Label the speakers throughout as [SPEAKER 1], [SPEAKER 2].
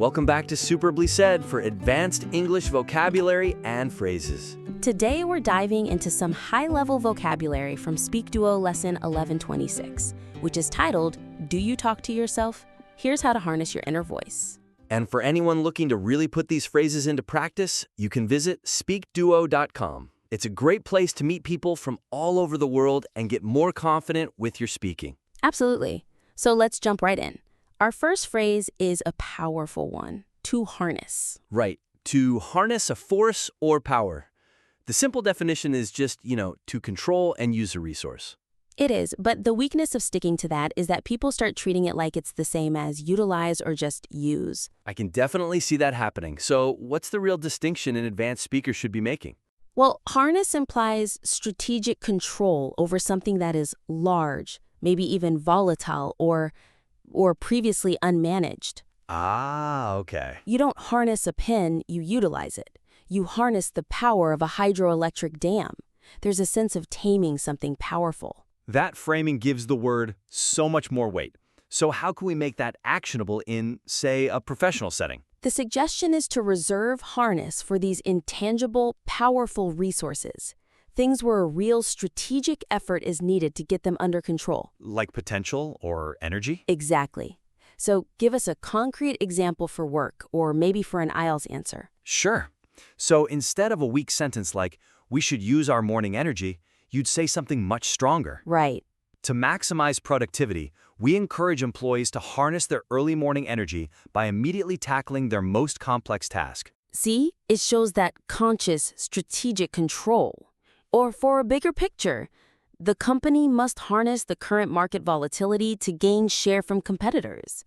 [SPEAKER 1] Welcome back to Superbly Said for advanced English vocabulary and phrases.
[SPEAKER 2] Today we're diving into some high-level vocabulary from SpeakDuo Lesson 1126, which is titled, Do You Talk to Yourself? Here's how to harness your inner voice.
[SPEAKER 1] And for anyone looking to really put these phrases into practice, you can visit SpeakDuo.com. It's a great place to meet people from all over the world and get more confident with your speaking.
[SPEAKER 2] Absolutely. So let's jump right in. Our first phrase is a powerful one, to harness.
[SPEAKER 1] Right, to harness a force or power. The simple definition is just, to control and use a resource.
[SPEAKER 2] It is, but the weakness of sticking to that is that people start treating it like it's the same as utilize or just use.
[SPEAKER 1] I can definitely see that happening. So what's the real distinction an advanced speaker should be making?
[SPEAKER 2] Well, harness implies strategic control over something that is large, maybe even volatile or previously unmanaged.
[SPEAKER 1] Ah, okay.
[SPEAKER 2] You don't harness a pen, you utilize it. You harness the power of a hydroelectric dam. There's a sense of taming something powerful.
[SPEAKER 1] That framing gives the word so much more weight. So how can we make that actionable in, say, a professional setting?
[SPEAKER 2] The suggestion is to reserve harness for these intangible, powerful resources. Things where a real strategic effort is needed to get them under control.
[SPEAKER 1] Like potential or energy?
[SPEAKER 2] Exactly. So give us a concrete example for work, or maybe for an IELTS answer.
[SPEAKER 1] Sure. So instead of a weak sentence like, we should use our morning energy, you'd say something much stronger.
[SPEAKER 2] Right.
[SPEAKER 1] To maximize productivity, we encourage employees to harness their early morning energy by immediately tackling their most complex task.
[SPEAKER 2] See, it shows that conscious, strategic control. Or for a bigger picture, the company must harness the current market volatility to gain share from competitors.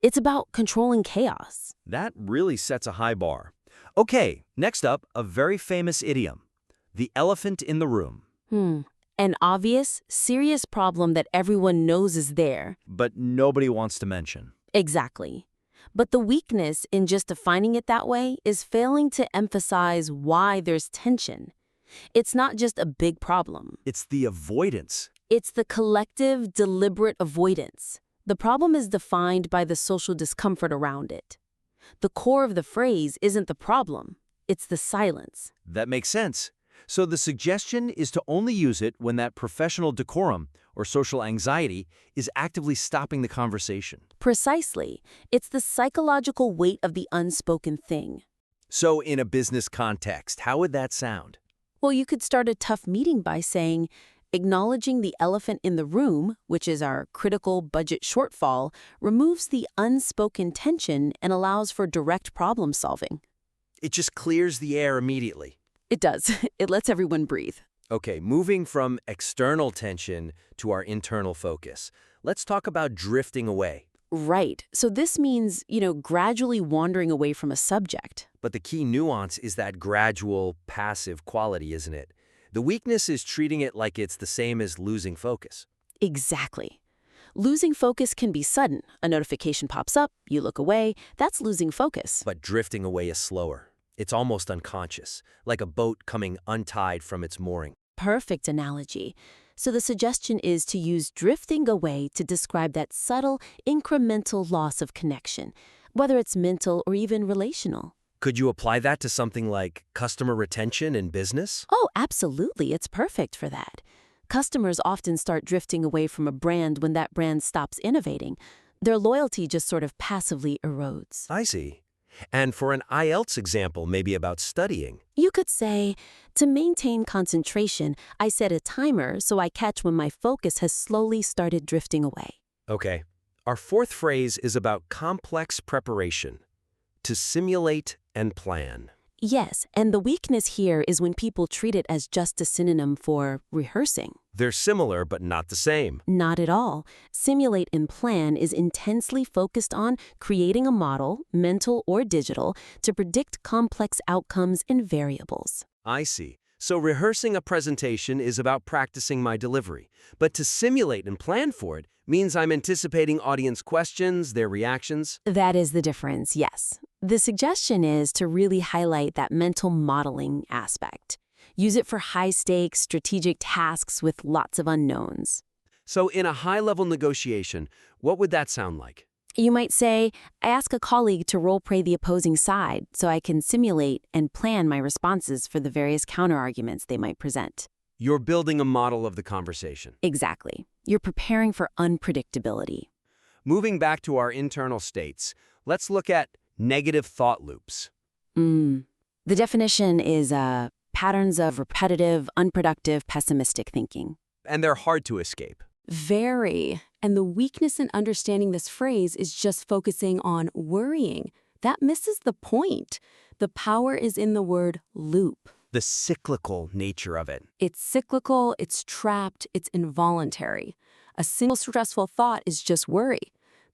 [SPEAKER 2] It's about controlling chaos.
[SPEAKER 1] That really sets a high bar. Okay, next up, a very famous idiom. The elephant in the room.
[SPEAKER 2] An obvious, serious problem that everyone knows is there.
[SPEAKER 1] But nobody wants to mention.
[SPEAKER 2] Exactly. But the weakness in just defining it that way is failing to emphasize why there's tension. It's not just a big problem.
[SPEAKER 1] It's the avoidance.
[SPEAKER 2] It's the collective, deliberate avoidance. The problem is defined by the social discomfort around it. The core of the phrase isn't the problem. It's the silence.
[SPEAKER 1] That makes sense. So the suggestion is to only use it when that professional decorum or social anxiety is actively stopping the conversation.
[SPEAKER 2] Precisely. It's the psychological weight of the unspoken thing.
[SPEAKER 1] So in a business context, how would that sound?
[SPEAKER 2] Well, you could start a tough meeting by saying, acknowledging the elephant in the room, which is our critical budget shortfall, removes the unspoken tension and allows for direct problem solving.
[SPEAKER 1] It just clears the air immediately.
[SPEAKER 2] It does. It lets everyone breathe.
[SPEAKER 1] Okay, moving from external tension to our internal focus. Let's talk about drifting away.
[SPEAKER 2] Right. So this means, gradually wandering away from a subject.
[SPEAKER 1] But the key nuance is that gradual, passive quality, isn't it? The weakness is treating it like it's the same as losing focus.
[SPEAKER 2] Exactly. Losing focus can be sudden. A notification pops up, you look away, that's losing focus.
[SPEAKER 1] But drifting away is slower. It's almost unconscious, like a boat coming untied from its mooring.
[SPEAKER 2] Perfect analogy. So the suggestion is to use drifting away to describe that subtle, incremental loss of connection, whether it's mental or even relational.
[SPEAKER 1] Could you apply that to something like customer retention in business?
[SPEAKER 2] Oh, absolutely. It's perfect for that. Customers often start drifting away from a brand when that brand stops innovating. Their loyalty just sort of passively erodes.
[SPEAKER 1] I see. And for an IELTS example, maybe about studying.
[SPEAKER 2] You could say, to maintain concentration, I set a timer so I catch when my focus has slowly started drifting away.
[SPEAKER 1] Okay. Our fourth phrase is about complex preparation. To simulate and plan.
[SPEAKER 2] Yes, and the weakness here is when people treat it as just a synonym for rehearsing.
[SPEAKER 1] They're similar, but not the same.
[SPEAKER 2] Not at all. Simulate and plan is intensely focused on creating a model, mental or digital, to predict complex outcomes and variables.
[SPEAKER 1] I see. So rehearsing a presentation is about practicing my delivery. But to simulate and plan for it means I'm anticipating audience questions, their reactions.
[SPEAKER 2] That is the difference, yes. The suggestion is to really highlight that mental modeling aspect. Use it for high-stakes, strategic tasks with lots of unknowns.
[SPEAKER 1] So in a high-level negotiation, what would that sound like?
[SPEAKER 2] You might say, I ask a colleague to role-play the opposing side so I can simulate and plan my responses for the various counterarguments they might present.
[SPEAKER 1] You're building a model of the conversation.
[SPEAKER 2] Exactly. You're preparing for unpredictability.
[SPEAKER 1] Moving back to our internal states, let's look at negative thought loops.
[SPEAKER 2] The definition is patterns of repetitive, unproductive, pessimistic thinking.
[SPEAKER 1] And they're hard to escape.
[SPEAKER 3] Very. And the weakness in understanding this phrase is just focusing on worrying. That misses the point. The power is in the word loop.
[SPEAKER 1] The cyclical nature of it.
[SPEAKER 3] It's cyclical, it's trapped, it's involuntary. A single stressful thought is just worry.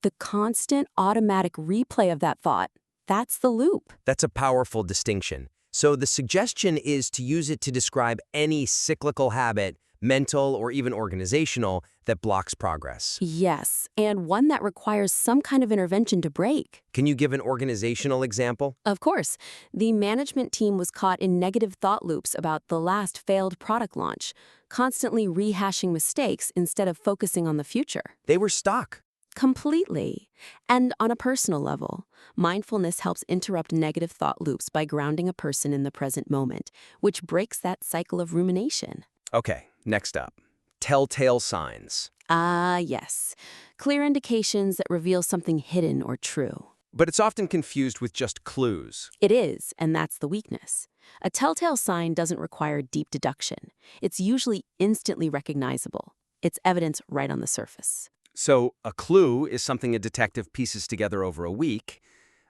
[SPEAKER 3] The constant automatic replay of that thought, that's the loop.
[SPEAKER 1] That's a powerful distinction. So the suggestion is to use it to describe any cyclical habit, mental or even organizational, that blocks progress.
[SPEAKER 3] Yes, and one that requires some kind of intervention to break.
[SPEAKER 1] Can you give an organizational example?
[SPEAKER 3] Of course, the management team was caught in negative thought loops about the last failed product launch, constantly rehashing mistakes instead of focusing on the future.
[SPEAKER 1] They were stuck.
[SPEAKER 3] Completely. And on a personal level, mindfulness helps interrupt negative thought loops by grounding a person in the present moment, which breaks that cycle of rumination.
[SPEAKER 1] Okay, next up. Telltale signs.
[SPEAKER 3] Yes. Clear indications that reveal something hidden or true.
[SPEAKER 1] But it's often confused with just clues.
[SPEAKER 3] It is, and that's the weakness. A telltale sign doesn't require deep deduction. It's usually instantly recognizable. It's evidence right on the surface.
[SPEAKER 1] So a clue is something a detective pieces together over a week.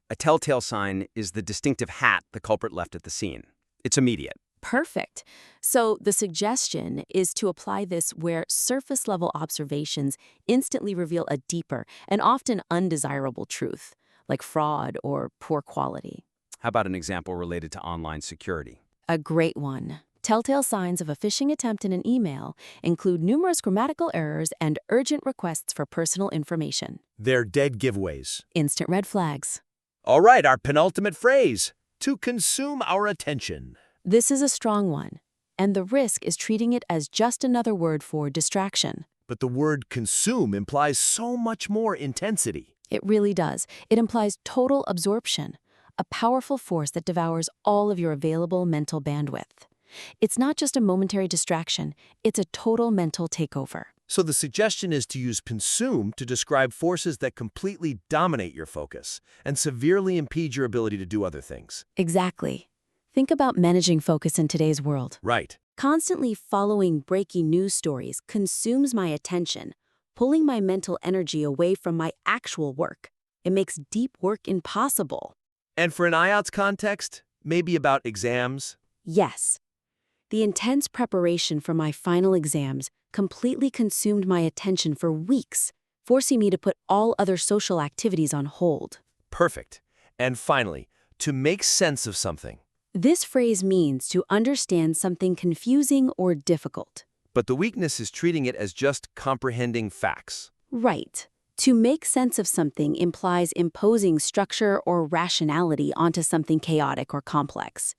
[SPEAKER 1] A telltale sign is the distinctive hat the culprit left at the scene. It's immediate.
[SPEAKER 3] Perfect. So the suggestion is to apply this where surface-level observations instantly reveal a deeper and often undesirable truth, like fraud or poor quality.
[SPEAKER 1] How about an example related to online security?
[SPEAKER 3] A great one. Telltale signs of a phishing attempt in an email include numerous grammatical errors and urgent requests for personal information.
[SPEAKER 4] They're dead giveaways.
[SPEAKER 3] Instant red flags.
[SPEAKER 4] All right, our penultimate phrase, to consume our attention.
[SPEAKER 3] This is a strong one, and the risk is treating it as just another word for distraction.
[SPEAKER 4] But the word consume implies so much more intensity.
[SPEAKER 3] It really does. It implies total absorption, a powerful force that devours all of your available mental bandwidth. It's not just a momentary distraction, it's a total mental takeover.
[SPEAKER 4] So the suggestion is to use consume to describe forces that completely dominate your focus and severely impede your ability to do other things.
[SPEAKER 3] Exactly. Think about managing focus in today's world.
[SPEAKER 4] Right.
[SPEAKER 3] Constantly following breaking news stories consumes my attention, pulling my mental energy away from my actual work. It makes deep work impossible.
[SPEAKER 4] And for an IELTS context, maybe about exams.
[SPEAKER 3] Yes. The intense preparation for my final exams completely consumed my attention for weeks, forcing me to put all other social activities on hold.
[SPEAKER 4] Perfect. And finally, to make sense of something.
[SPEAKER 3] This phrase means to understand something confusing or difficult.
[SPEAKER 4] But the weakness is treating it as just comprehending facts.
[SPEAKER 3] Right. To make sense of something implies imposing structure or rationality onto something chaotic or complex.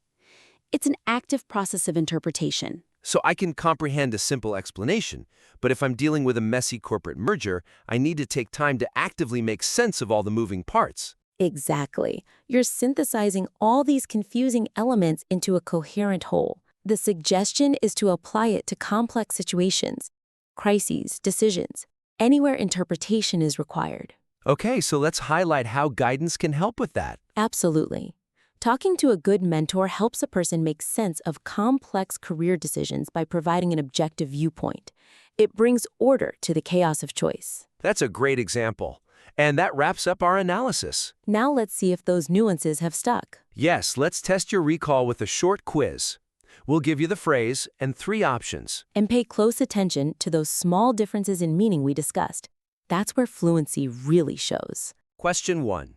[SPEAKER 3] It's an active process of interpretation.
[SPEAKER 4] So I can comprehend a simple explanation, but if I'm dealing with a messy corporate merger, I need to take time to actively make sense of all the moving parts.
[SPEAKER 2] Exactly. You're synthesizing all these confusing elements into a coherent whole. The suggestion is to apply it to complex situations, crises, decisions, anywhere interpretation is required.
[SPEAKER 4] Okay, so let's highlight how guidance can help with that.
[SPEAKER 2] Absolutely. Talking to a good mentor helps a person make sense of complex career decisions by providing an objective viewpoint. It brings order to the chaos of choice.
[SPEAKER 4] That's a great example. And that wraps up our analysis.
[SPEAKER 2] Now let's see if those nuances have stuck.
[SPEAKER 4] Yes, let's test your recall with a short quiz. We'll give you the phrase and 3 options.
[SPEAKER 2] And pay close attention to those small differences in meaning we discussed. That's where fluency really shows.
[SPEAKER 4] Question 1.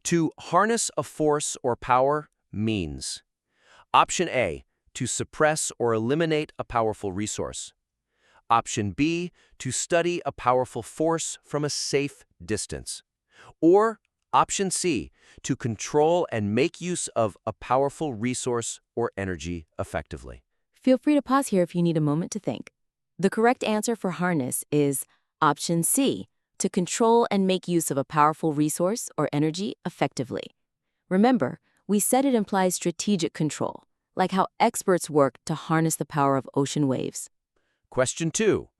[SPEAKER 4] To harness a force or power means. Option A, to suppress or eliminate a powerful resource. Option B, to study a powerful force from a safe distance. Or option C, to control and make use of a powerful resource or energy effectively.
[SPEAKER 2] Feel free to pause here if you need a moment to think. The correct answer for harness is option C,
[SPEAKER 3] to control and make use of a powerful resource or energy effectively. Remember, we said it implies strategic control, like how experts work to harness the power of ocean waves.
[SPEAKER 4] Question 2.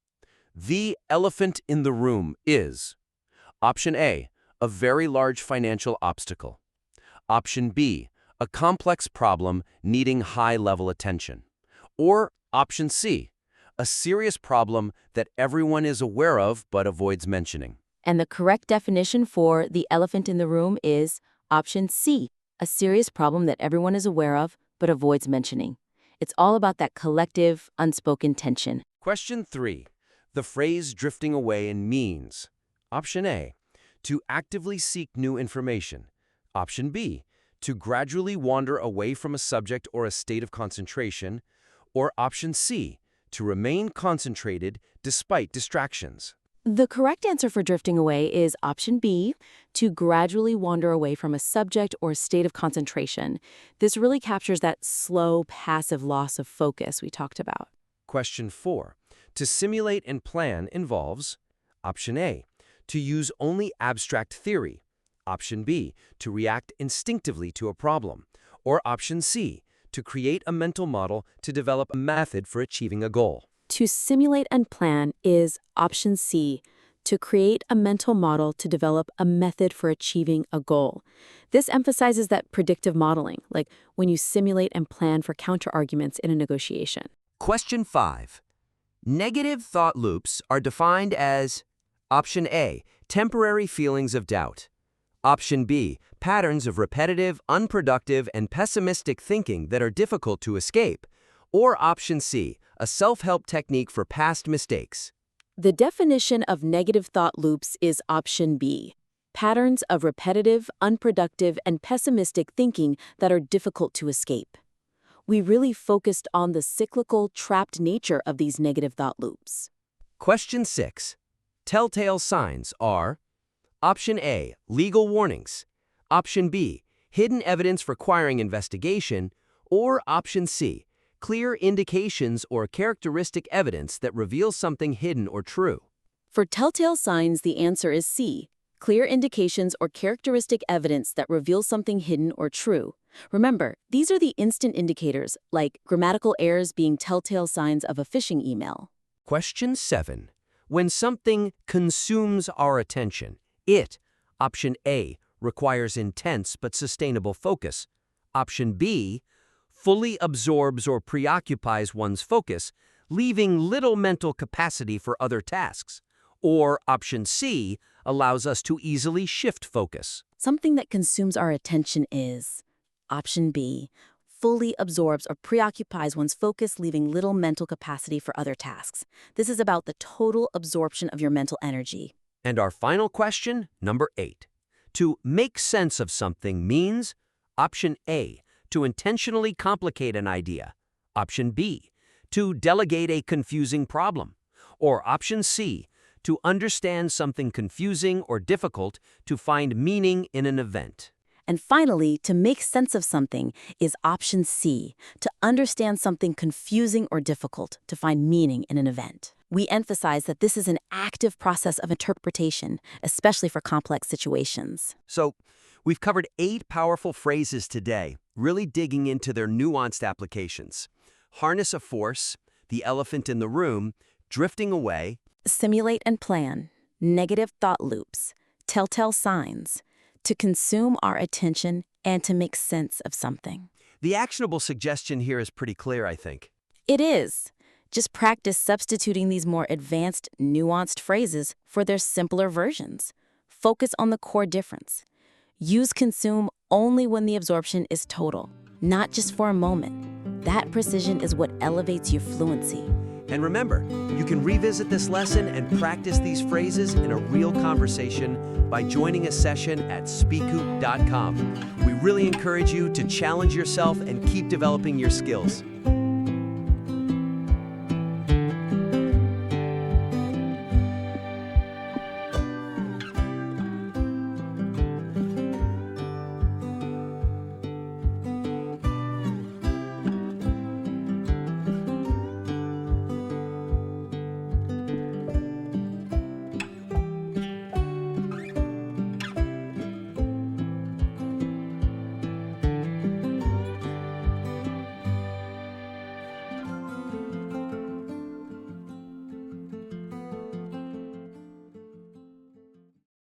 [SPEAKER 4] The elephant in the room is Option A, a very large financial obstacle. Option B, a complex problem needing high-level attention. Or Option C, a serious problem that everyone is aware of but avoids mentioning.
[SPEAKER 3] And the correct definition for the elephant in the room is Option C, a serious problem that everyone is aware of but avoids mentioning. It's all about that collective, unspoken tension.
[SPEAKER 4] Question 3. The phrase drifting away means Option A, to actively seek new information. Option B, to gradually wander away from a subject or a state of concentration. Or Option C, to remain concentrated despite distractions.
[SPEAKER 3] The correct answer for drifting away is Option B, to gradually wander away from a subject or state of concentration. This really captures that slow, passive loss of focus we talked about.
[SPEAKER 4] Question 4. To simulate and plan involves Option A, to use only abstract theory. Option B, to react instinctively to a problem. Or Option C, to create a mental model to develop a method for achieving a goal.
[SPEAKER 3] To simulate and plan is Option C, to create a mental model to develop a method for achieving a goal. This emphasizes that predictive modeling, like when you simulate and plan for counterarguments in a negotiation.
[SPEAKER 4] Question 5. Negative thought loops are defined as Option A, temporary feelings of doubt. Option B, patterns of repetitive, unproductive, and pessimistic thinking that are difficult to escape. Or Option C, a self-help technique for past mistakes.
[SPEAKER 3] The definition of negative thought loops is Option B, patterns of repetitive, unproductive, and pessimistic thinking that are difficult to escape. We really focused on the cyclical, trapped nature of these negative thought loops.
[SPEAKER 4] Question 6. Telltale signs are Option A, legal warnings. Option B, hidden evidence requiring investigation. Or Option C, clear indications or characteristic evidence that reveals something hidden or true.
[SPEAKER 3] For telltale signs, the answer is C, clear indications or characteristic evidence that reveals something hidden or true. Remember, these are the instant indicators, like grammatical errors being telltale signs of a phishing email.
[SPEAKER 4] Question 7. When something consumes our attention, it, Option A, requires intense but sustainable focus. Option B, fully absorbs or preoccupies one's focus, leaving little mental capacity for other tasks. Or Option C, allows us to easily shift focus.
[SPEAKER 3] Something that consumes our attention is Option B, fully absorbs or preoccupies one's focus, leaving little mental capacity for other tasks. This is about the total absorption of your mental energy.
[SPEAKER 4] And our final question, number 8. To make sense of something means Option A, to intentionally complicate an idea. Option B, to delegate a confusing problem. Or Option C, to understand something confusing or difficult to find meaning in an event.
[SPEAKER 3] And finally, to make sense of something is Option C, to understand something confusing or difficult to find meaning in an event. We emphasize that this is an active process of interpretation, especially for complex situations.
[SPEAKER 1] So, we've covered 8 powerful phrases today, really digging into their nuanced applications. Harness a force, the elephant in the room, drifting away,
[SPEAKER 3] Simulate and plan, negative thought loops, telltale signs, to consume our attention and to make sense of something.
[SPEAKER 1] The actionable suggestion here is pretty clear, I think.
[SPEAKER 3] It is. Just practice substituting these more advanced, nuanced phrases for their simpler versions. Focus on the core difference. Use consume only when the absorption is total, not just for a moment. That precision is what elevates your fluency.
[SPEAKER 1] And remember, you can revisit this lesson and practice these phrases in a real conversation by joining a session at SpeakDuo.com. We really encourage you to challenge yourself and keep developing your skills.